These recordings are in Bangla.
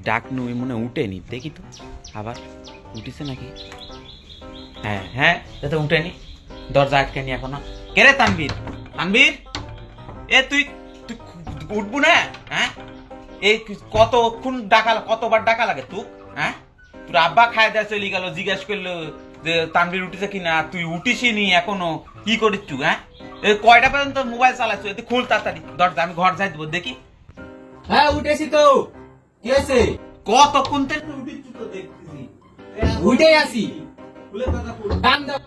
ডাক নুই মনে উঠেনি, দেখি তো আবার উঠিছে নাকি। হ্যাঁ হ্যাঁ, যাতে উঠেনি, দরজা আটকেনি এখনো। কে রে তানবীর? তানবীর, এ তুই তুই উঠবু না? হ্যাঁ, এই কতক্ষণ ডাকা, কতবার ডাকা লাগে তুই? হ্যাঁ, তোর আব্বা খায় দেয় চলে গেল, জিজ্ঞেস করলো যে তানবীর উঠেছে কিনা, তুই উঠিসই নি এখনো, কি করিস তুই? হ্যাঁ, কয়টা পর্যন্ত মোবাইল চালাচ্ছ? এতে খুল তাড়াতাড়ি দরজা, আমি ঘর যাই দেবো, দেখি। হ্যাঁ উঠেছি তো, কি হয়েছে? কতক্ষণ থেকে উঠিস তো দেখতেছি। উঠেই আসি। ডান দাও।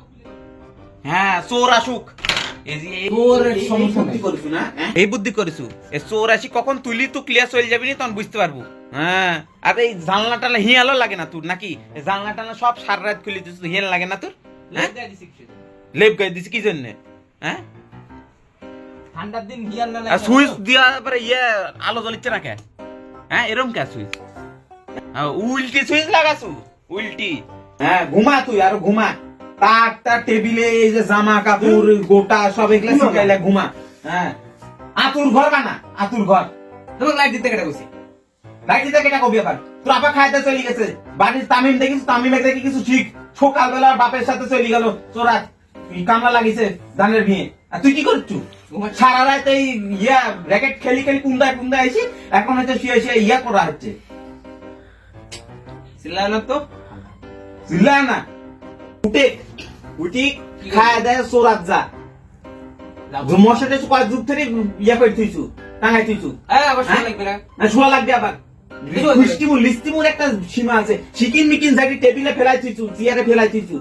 হ্যাঁ, চোর আসুক। এই বুদ্ধি করিসু, চোর আসি কখন তুলি তুই ক্লিয়ার চলে যাবি নি, তখন বুঝতে পারবো। হ্যাঁ, আর এই জানলা টানলা হিয়ালো লাগে না তোর নাকি? জানলা টানলা সব সারা রাত খুলে দিস, হিয়াল লাগে না তোর? লেপ গায়ে দিস কি জন্য? হ্যাঁ, ঠান্ডার দিন হিয়াল না আর সুইচ দিয়া পরে আলো জ্বলিচ্ছে না কে? হ্যাঁ, এরকম কে সুইচ? উল্টি সুইচ লাগাছু, উল্টি। হ্যাঁ, ঘুমা তুই, আর ঘুমা। তার টেবিলে এই যে জামা কাপড় গোটা সব এগুলা শিখাইলা, ঘুমা। হ্যাঁ, আতুর ঘর বানা, আতুর ঘর। তোমাকে লাইট দিতে কেটে বসি। লাইট দিতে কেটা কবি আবার? তোর আপা খাইতে চলে গেছে, বাড়ির তামিম দেখিস, তামিমে দেখি কিছু ঠিক সকালবেলা বাপের সাথে চলে গেল চোরা, কামলা লাগিছে ধানের ভিয়ে। আর তুই কি করছু? সারা রাত এই র্যাকেট খেলি খেলি কুন্দায় কুন্দায় আইসি, এখন হচ্ছে শুয়ে শুয়ে করা হচ্ছে। চিল্লায় না তো, চিল্লায় না, উঠে উঠি খায় দেয় চোরাত যা। মশাটা কয়েক যুগ থেকে করে থুইছু, টাঙাই থুইছু। হ্যাঁ আবার শোয়া লাগবে না। শোয়া লাগবে আবার। লিস্টিমুর একটা সীমা আছে। সিকিন মিকিন জায়গায় টেবিলে ফেলাই থুইছু, চেয়ারে ফেলাই থুইছু।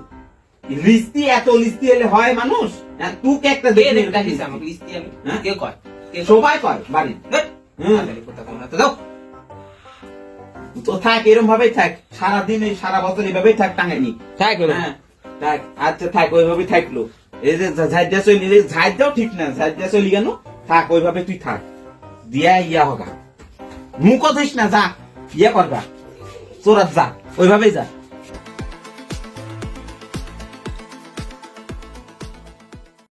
লিস্তি এত লিস্তি হলে হয় মানুষ? তুকে একটা দেখিস আমাকে লিস্তি আমি কেউ কয়, সবাই কয় বাড়ি। তো থাক, এরকম ভাবেই থাক সারাদিন, এই সারা বছর এইভাবেই থাক, টাঙাইনি থাক। হ্যাঁ থাক, আচ্ছা থাক, ওইভাবেই থাকলো। এই যে ঝাইদা চলি, ঝাইদাও ঠিক না, ঝাইদা চলি কেন? থাক ওইভাবে, তুই থাক, দিয়া হগা মুখ দিস না, যা করবা চোরাত যা, ওইভাবেই যা।